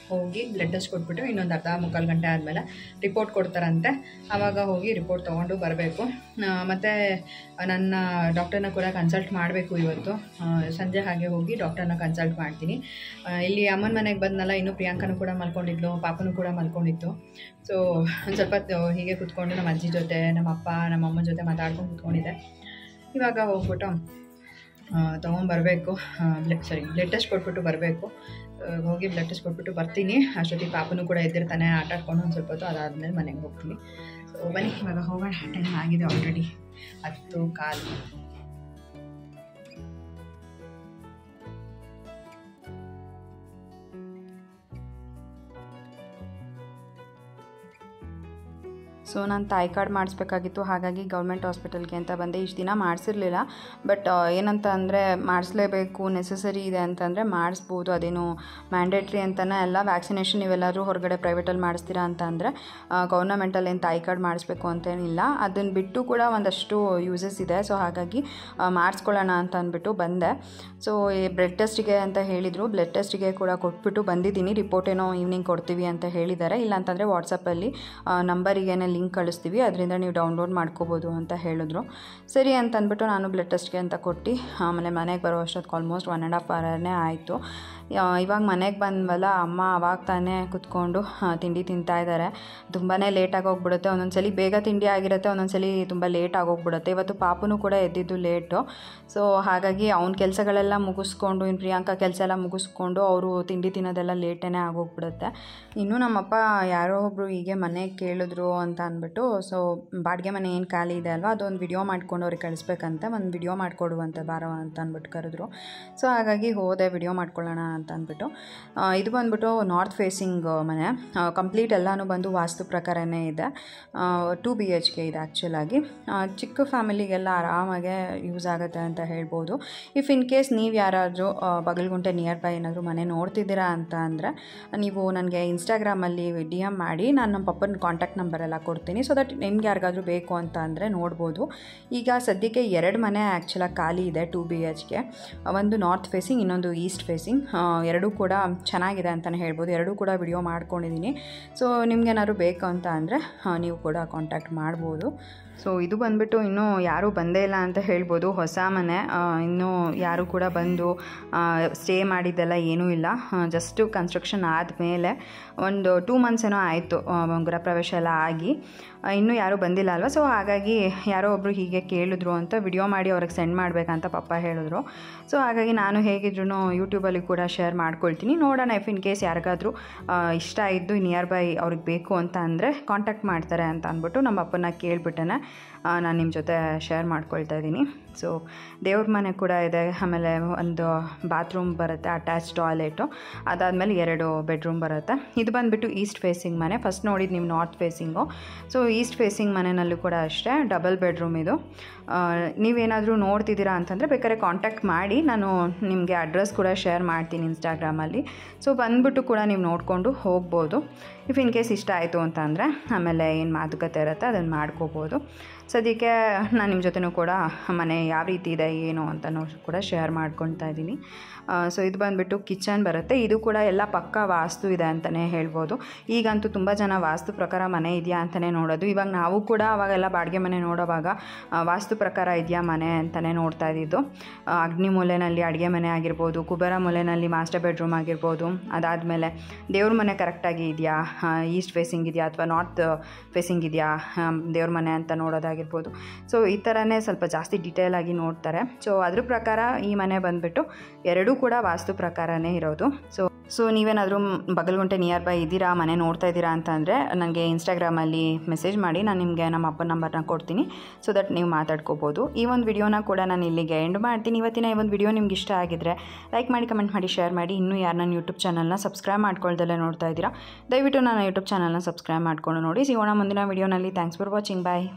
ಹೋಗಿ ಬ್ಲಡ್ ಟೆಸ್ಟ್ ಕೊಟ್ಬಿಟ್ಟು ಇನ್ನೊಂದು ಅರ್ಧ ಮುಕ್ಕಾಲು ಗಂಟೆ ಆದಮೇಲೆ ರಿಪೋರ್ಟ್ ಕೊಡ್ತಾರಂತೆ. ಆವಾಗ ಹೋಗಿ ರಿಪೋರ್ಟ್ ತೊಗೊಂಡು ಬರಬೇಕು. ಮತ್ತು ನನ್ನ ಡಾಕ್ಟರ್ನ ಕೂಡ ಕನ್ಸಲ್ಟ್ ಮಾಡಬೇಕು ಇವತ್ತು ಸಂಜೆ. ಹಾಗೆ ಹೋಗಿ ಡಾಕ್ಟರ್ನ ಕನ್ಸಲ್ಟ್ ಮಾಡ್ತೀನಿ. ಇಲ್ಲಿ ಅಮ್ಮನ ಮನೆಗೆ ಬಂದನಲ್ಲ, ಇನ್ನೂ ಪ್ರಿಯಾಂಕನೂ ಕೂಡ ಮಲ್ಕೊಂಡಿದ್ಲು, ಪಾಪನೂ ಕೂಡ ಮಲ್ಕೊಂಡಿತ್ತು. ಸೊ ಒಂದು ಸ್ವಲ್ಪ ಹೀಗೆ ಕೂತ್ಕೊಂಡು ನಮ್ಮ ಅಜ್ಜಿ ಜೊತೆ, ನಮ್ಮ ಅಪ್ಪ, ನಮ್ಮ ಅಮ್ಮನ ಜೊತೆ ಮಾತಾಡ್ಕೊಂಡು ಕೂತ್ಕೊಂಡಿದ್ದೆ. ಇವಾಗ ಹೋಗ್ಬಿಟ್ಟು ತೊಗೊಂಬರಬೇಕು. ಬ್ಲಡ್ ಟೆಸ್ಟ್ ಕೊಟ್ಬಿಟ್ಟು ಬರಬೇಕು. ಹೋಗಿ ಬ್ಲಡ್ ಟೆಸ್ಟ್ ಕೊಟ್ಬಿಟ್ಟು ಬರ್ತೀನಿ. ಅಷ್ಟೊತ್ತಿಗೆ ಪಾಪನೂ ಕೂಡ ಎದ್ದಿರ್ತಾನೆ, ಆಟ ಆಡ್ಕೊಂಡು ಒಂದು ಸ್ವಲ್ಪ ಹೊತ್ತು. ಅದಾದಮೇಲೆ ಮನೆಗೆ ಹೋಗ್ತೀನಿ. ಸೊ ಬನ್ನಿ ಇವಾಗ ಹೋಗೋಣ. ಟೈಮ್ ಆಗಿದೆ ಆಲ್ರೆಡಿ 10:15. ಸೊ ನಾನು ತಾಯಿ ಕಾರ್ಡ್ ಮಾಡಿಸ್ಬೇಕಾಗಿತ್ತು. ಹಾಗಾಗಿ ಗೌರ್ಮೆಂಟ್ ಹಾಸ್ಪಿಟಲ್ಗೆ ಅಂತ ಬಂದೆ. ಇಷ್ಟು ದಿನ ಮಾಡಿಸಿರಲಿಲ್ಲ. ಬಟ್ ಏನಂತ ಅಂದರೆ ಮಾಡಿಸ್ಲೇಬೇಕು, ನೆಸಸರಿ ಇದೆ ಅಂತಂದರೆ ಮಾಡಿಸ್ಬೋದು. ಅದೇನು ಮ್ಯಾಂಡೇಟ್ರಿ ಅಂತಲೇ ಅಲ್ಲ. ವ್ಯಾಕ್ಸಿನೇಷನ್ ಇವೆಲ್ಲರೂ ಹೊರಗಡೆ ಪ್ರೈವೇಟಲ್ಲಿ ಮಾಡಿಸ್ತೀರಾ ಅಂತ ಅಂದರೆ ಗೌರ್ನಮೆಂಟಲ್ಲಿ ಏನು ತಾಯಿ ಕಾರ್ಡ್ ಮಾಡಿಸ್ಬೇಕು ಅಂತೇನಿಲ್ಲ. ಅದನ್ನು ಬಿಟ್ಟು ಕೂಡ ಒಂದಷ್ಟು ಯೂಸಸ್ ಇದೆ. ಸೊ ಹಾಗಾಗಿ ಮಾಡಿಸ್ಕೊಳ್ಳೋಣ ಅಂತ ಅಂದ್ಬಿಟ್ಟು ಬಂದೆ. ಸೊ ಬ್ಲಡ್ ಟೆಸ್ಟಿಗೆ ಅಂತ ಹೇಳಿದರು. ಬ್ಲಡ್ ಟೆಸ್ಟಿಗೆ ಕೂಡ ಕೊಟ್ಬಿಟ್ಟು ಬಂದಿದ್ದೀನಿ. ರಿಪೋರ್ಟ್ ಏನೋ ಈವ್ನಿಂಗ್ ಕೊಡ್ತೀವಿ ಅಂತ ಹೇಳಿದ್ದಾರೆ. ಇಲ್ಲಾಂತಂದರೆ ವಾಟ್ಸಪ್ಪಲ್ಲಿ ನಂಬರಿಗೇನೆ ಲಿಂಕ್ ಕಳಿಸ್ತೀವಿ, ಅದರಿಂದ ನೀವು ಡೌನ್ಲೋಡ್ ಮಾಡ್ಕೋಬೋದು ಅಂತ ಹೇಳಿದ್ರು. ಸರಿ ಅಂತ ಅಂದ್ಬಿಟ್ಟು ನಾನು ಬ್ಲಡ್ ಟೆಸ್ಟ್ಗೆ ಅಂತ ಕೊಟ್ಟು ಆಮೇಲೆ ಮನೆಗೆ ಬರೋ ಅಷ್ಟೊತ್ತಿಗೆ ಆಲ್ಮೋಸ್ಟ್ 1.5 ಅವರ್ನೇ ಆಯಿತು. ಇವಾಗ ಮನೆಗೆ ಬಂದ್ವಲ್ಲ, ಅಮ್ಮ ಅವಾಗ ತಾನೇ ಕುತ್ಕೊಂಡು ತಿಂಡಿ ತಿಂತಾಯಿದ್ದಾರೆ. ತುಂಬಾ ಲೇಟಾಗಿ ಹೋಗ್ಬಿಡುತ್ತೆ. ಒಂದೊಂದ್ಸಲಿ ಬೇಗ ತಿಂಡಿ ಆಗಿರುತ್ತೆ, ಒಂದೊಂದ್ಸಲಿ ತುಂಬ ಲೇಟಾಗಿ ಹೋಗ್ಬಿಡುತ್ತೆ. ಇವತ್ತು ಪಾಪನೂ ಕೂಡ ಎದ್ದಿದ್ದು ಲೇಟು. ಸೊ ಹಾಗಾಗಿ ಅವ್ನ ಕೆಲಸಗಳೆಲ್ಲ ಮುಗಿಸ್ಕೊಂಡು, ಇನ್ನು ಪ್ರಿಯಾಂಕಾ ಕೆಲಸ ಎಲ್ಲ ಮುಗಿಸ್ಕೊಂಡು ಅವರು ತಿಂಡಿ ತಿನ್ನೋದೆಲ್ಲ ಲೇಟೇ ಆಗೋಗ್ಬಿಡುತ್ತೆ. ಇನ್ನೂ ನಮ್ಮಪ್ಪ ಯಾರೋ ಒಬ್ಬರು ಹೀಗೆ ಮನೆಗೆ ಕೇಳಿದ್ರು ಅಂತ ಅಂದ್ಬಿಟ್ಟು, ಸೊ ಬಾಡಿಗೆ ಮನೆ ಏನು ಖಾಲಿ ಇದೆ ಅಲ್ವಾ, ಅದೊಂದು ವಿಡಿಯೋ ಮಾಡ್ಕೊಂಡು ಅವ್ರಿಗೆ ಕಳಿಸ್ಬೇಕಂತ, ಒಂದು ವಿಡಿಯೋ ಮಾಡಿಕೊಡುವಂತ ಬಾರೋ ಅಂತ ಅಂದ್ಬಿಟ್ಟು ಕರೆದ್ರು. ಸೊ ಹಾಗಾಗಿ ಹೋದೆ ವಿಡಿಯೋ ಮಾಡ್ಕೊಳ್ಳೋಣ ಅಂತ ಅಂದ್ಬಿಟ್ಟು. ಇದು ಬಂದ್ಬಿಟ್ಟು ನಾರ್ತ್ ಫೇಸಿಂಗ್ ಮನೆ. ಕಂಪ್ಲೀಟ್ ಎಲ್ಲನೂ ಬಂದು ವಾಸ್ತು ಪ್ರಕಾರನೇ ಇದೆ. 2 BHK ಇದೆ ಆ್ಯಕ್ಚುಲಾಗಿ. ಚಿಕ್ಕ ಫ್ಯಾಮಿಲಿಗೆಲ್ಲ ಆರಾಮಾಗೆ ಯೂಸ್ ಆಗುತ್ತೆ ಅಂತ ಹೇಳ್ಬೋದು. ಇಫ್ ಇನ್ ಕೇಸ್ ನೀವು ಯಾರಾದರೂ ಬಗಲ್ಗುಂಟೆ ನಿಯರ್ ಬೈ ಏನಾದರೂ ಮನೆ ನೋಡ್ತಿದ್ದೀರಾ ಅಂತ ಅಂದರೆ ನೀವು ನನಗೆ ಇನ್ಸ್ಟಾಗ್ರಾಮಲ್ಲಿ DM ಮಾಡಿ, ನಾನು ನಮ್ಮ ಪಪ್ಪನ ಕಾಂಟ್ಯಾಕ್ಟ್ ನಂಬರೆಲ್ಲ ಕೊಡ್ತೀನಿ. ಕೊಡ್ತೀನಿ. ಸೊ ದಟ್ ನಿಮ್ಗೆ ಯಾರಿಗಾದ್ರೂ ಬೇಕು ಅಂತ ಅಂದರೆ ನೋಡ್ಬೋದು. ಈಗ ಸದ್ಯಕ್ಕೆ 2 ಮನೆ ಆ್ಯಕ್ಚುಲಾಗಿ ಖಾಲಿ ಇದೆ 2 BHK. ಒಂದು ನಾರ್ತ್ ಫೇಸಿಂಗ್, ಇನ್ನೊಂದು ಈಸ್ಟ್ ಫೇಸಿಂಗ್. ಎರಡೂ ಕೂಡ ಚೆನ್ನಾಗಿದೆ ಅಂತಲೇ ಹೇಳ್ಬೋದು. ಎರಡೂ ಕೂಡ ವಿಡಿಯೋ ಮಾಡ್ಕೊಂಡಿದ್ದೀನಿ. ಸೊ ನಿಮ್ಗೇನಾದ್ರು ಬೇಕು ಅಂತ ಅಂದರೆ ನೀವು ಕೂಡ ಕಾಂಟ್ಯಾಕ್ಟ್ ಮಾಡ್ಬೋದು. ಸೊ ಇದು ಬಂದುಬಿಟ್ಟು ಇನ್ನೂ ಯಾರೂ ಬಂದೇ ಇಲ್ಲ ಅಂತ ಹೇಳ್ಬೋದು. ಹೊಸ ಮನೆ, ಇನ್ನೂ ಯಾರೂ ಕೂಡ ಬಂದು ಸ್ಟೇ ಮಾಡಿದ್ದೆಲ್ಲ ಏನೂ ಇಲ್ಲ. ಜಸ್ಟು ಕನ್ಸ್ಟ್ರಕ್ಷನ್ ಆದಮೇಲೆ ಒಂದು 2 months ಏನೋ ಆಯಿತು ಗೃಹಪ್ರವೇಶ ಎಲ್ಲ ಆಗಿ. ಇನ್ನೂ ಯಾರೂ ಬಂದಿಲ್ಲ ಅಲ್ವಾ. ಸೊ ಹಾಗಾಗಿ ಯಾರೋ ಒಬ್ಬರು ಹೀಗೆ ಕೇಳಿದ್ರು ಅಂತ ವಿಡಿಯೋ ಮಾಡಿ ಅವ್ರಿಗೆ ಸೆಂಡ್ ಮಾಡಬೇಕಂತ ಪಪ್ಪ ಹೇಳಿದ್ರು. ಸೊ ಹಾಗಾಗಿ ನಾನು ಹೇಗಿದ್ರು ಯೂಟ್ಯೂಬಲ್ಲಿ ಕೂಡ ಶೇರ್ ಮಾಡ್ಕೊಳ್ತೀನಿ. ನೋಡೋಣ, ಇಫ್ ಇನ್ ಕೇಸ್ ಯಾರಿಗಾದ್ರೂ ಇಷ್ಟ ಇದ್ದು ನಿಯರ್ ಬೈ ಅವ್ರಿಗೆ ಬೇಕು ಅಂತ ಅಂದರೆ ಕಾಂಟ್ಯಾಕ್ಟ್ ಮಾಡ್ತಾರೆ ಅಂತ ಅಂದ್ಬಿಟ್ಟು ನಮ್ಮ ಅಪ್ಪನ ಕೇಳಿಬಿಟ್ಟೆ ನಾನು ನಿಮ್ಮ ಜೊತೆ ಶೇರ್ ಮಾಡ್ಕೊಳ್ತಾ ಇದ್ದೀನಿ. ಸೊ ದೇವ್ರ ಮನೆ ಕೂಡ ಇದೆ, ಆಮೇಲೆ ಒಂದು ಬಾತ್ರೂಮ್ ಬರುತ್ತೆ, ಅಟ್ಯಾಚ್ ಟಾಯ್ಲೆಟು, ಅದಾದಮೇಲೆ 2 ಬೆಡ್ರೂಮ್ ಬರುತ್ತೆ. ಇದು ಬಂದುಬಿಟ್ಟು ಈಸ್ಟ್ ಫೇಸಿಂಗ್ ಮನೆ. ಫಸ್ಟ್ ನೋಡಿದ್ದು ನೀವು north facing. So East facing ಮನೆಯಲ್ಲೂ ಕೂಡ ಅಷ್ಟೇ ಡಬಲ್ ಬೆಡ್ರೂಮ್ ಇದು. ನೀವೇನಾದರೂ ನೋಡ್ತಿದ್ದೀರಾ ಅಂತಂದರೆ ಬೇಕಾದ್ರೆ ಕಾಂಟ್ಯಾಕ್ಟ್ ಮಾಡಿ, ನಾನು ನಿಮಗೆ ಅಡ್ರೆಸ್ ಕೂಡ ಶೇರ್ ಮಾಡ್ತೀನಿ ಇನ್ಸ್ಟಾಗ್ರಾಮಲ್ಲಿ. ಸೊ ಬಂದುಬಿಟ್ಟು ಕೂಡ ನೀವು ನೋಡಿಕೊಂಡು ಹೋಗ್ಬೋದು. ಇಫ್ ಇನ್ ಕೇಸ್ ಇಷ್ಟ ಆಯಿತು ಅಂತ ಅಂದರೆ ಆಮೇಲೆ ಏನು ಮಾತುಕತೆ ಇರುತ್ತೆ ಅದನ್ನು ಮಾಡ್ಕೋಬೋದು. ಸದ್ಯಕ್ಕೆ ನಾನು ನಿಮ್ಮ ಜೊತೆನೂ ಕೂಡ ಮನೆ ಯಾವ ರೀತಿ ಇದೆ ಏನು ಅಂತಲೂ ಕೂಡ ಶೇರ್ ಮಾಡ್ಕೊಳ್ತಾ ಇದ್ದೀನಿ. ಸೊ ಇದು ಬಂದುಬಿಟ್ಟು ಕಿಚನ್ ಬರುತ್ತೆ. ಇದು ಕೂಡ ಎಲ್ಲ ಪಕ್ಕ ವಾಸ್ತು ಇದೆ ಅಂತಲೇ ಹೇಳ್ಬೋದು. ಈಗಂತೂ ತುಂಬ ಜನ ವಾಸ್ತು ಪ್ರಕಾರ ಮನೆ ಇದೆಯಾ ಅಂತಲೇ ನೋಡೋದು. ಇವಾಗ ನಾವು ಕೂಡ ಅವಾಗೆಲ್ಲ ಬಾಡಿಗೆ ಮನೆ ನೋಡೋವಾಗ ವಾಸ್ತು ಪ್ರಕಾರ ಇದೆಯಾ ಮನೆ ಅಂತಲೇ ನೋಡ್ತಾ ಇದ್ದಿದ್ದು. ಅಗ್ನಿ ಮೂಲೆಯಲ್ಲಿ ಅಡುಗೆ ಮನೆ ಆಗಿರ್ಬೋದು, ಕುಬೇರ ಮೂಲೆಯಲ್ಲಿ ಮಾಸ್ಟರ್ ಬೆಡ್ರೂಮ್ ಆಗಿರ್ಬೋದು, ಅದಾದಮೇಲೆ ದೇವ್ರ ಮನೆ ಕರೆಕ್ಟಾಗಿ ಇದೆಯಾ, ಈಸ್ಟ್ ಫೇಸಿಂಗ್ ಇದೆಯಾ ಅಥವಾ ನಾರ್ತ್ ಫೇಸಿಂಗ್ ಇದೆಯಾ ದೇವ್ರ ಮನೆ ಅಂತ ನೋಡೋದಾಗಿರ್ಬೋದು. ಸೊ ಈ ಥರನೇ ಸ್ವಲ್ಪ ಜಾಸ್ತಿ ಡೀಟೇಲಾಗಿ ನೋಡ್ತಾರೆ. ಸೊ ಅದ್ರ ಪ್ರಕಾರ ಈ ಮನೆ ಬಂದುಬಿಟ್ಟು ಎರಡೂ ಕೂಡ ವಾಸ್ತು ಪ್ರಕಾರನೇ ಇರೋದು. ಸೊ ನೀವೇನಾದರೂ ಬಗಲ್ಗುಂಟೆ ನಿಯರ್ ಬೈ ಇದ್ದೀರಾ, ಮನೆ ನೋಡ್ತಾ ಇದ್ದೀರಾ ಅಂತ ಅಂದರೆ ನನಗೆ ಇನ್ಸ್ಟಾಗ್ರಾಮಲ್ಲಿ ಮೆಸೇಜ್ ಮಾಡಿ, ನಾನು ನಿಮಗೆ ನಮ್ಮ ಅಪ್ಪನ ನಂಬರ್ನ ಕೊಡ್ತೀನಿ. ಸೊ ದಟ್ ನೀವು ಮಾತಾಡ್ಕೋಬೋದು. ಈ ಒಂದು ವಿಡಿಯೋನ ಕೂಡ ನಾನು ಇಲ್ಲಿಗೆ ಎಂಡ್ ಮಾಡ್ತೀನಿ. ಇವತ್ತಿನ ಈ ಒಂದು ವಿಡಿಯೋ ನಿಮ್ಗೆ ಇಷ್ಟ ಆಗಿದ್ರೆ ಲೈಕ್ ಮಾಡಿ, ಕಮೆಂಟ್ ಮಾಡಿ, ಶೇರ್ ಮಾಡಿ. ಇನ್ನೂ ಯಾರು ನನ್ನ ಯೂಟ್ಯೂಬ್ ಚಾನಲ್ನ ಸಬ್ಸ್ಕ್ರೈಬ್ ಮಾಡ್ಕೊಳ್ದಲ್ಲೇ ನೋಡ್ತಾ ಇದ್ದೀರಾ, ದಯವಿಟ್ಟು ನನ್ನ ಯೂಟ್ಯೂಬ್ ಚಾನಲ್ನ ಸಬ್ಸ್ಕ್ರೈಬ್ ಮಾಡ್ಕೊಂಡು ನೋಡಿ. ಸಿಗೋಣ ಮುಂದಿನ ವಿಡಿಯೋನಲ್ಲಿ. Thanks for watching. ಬಾಯ್.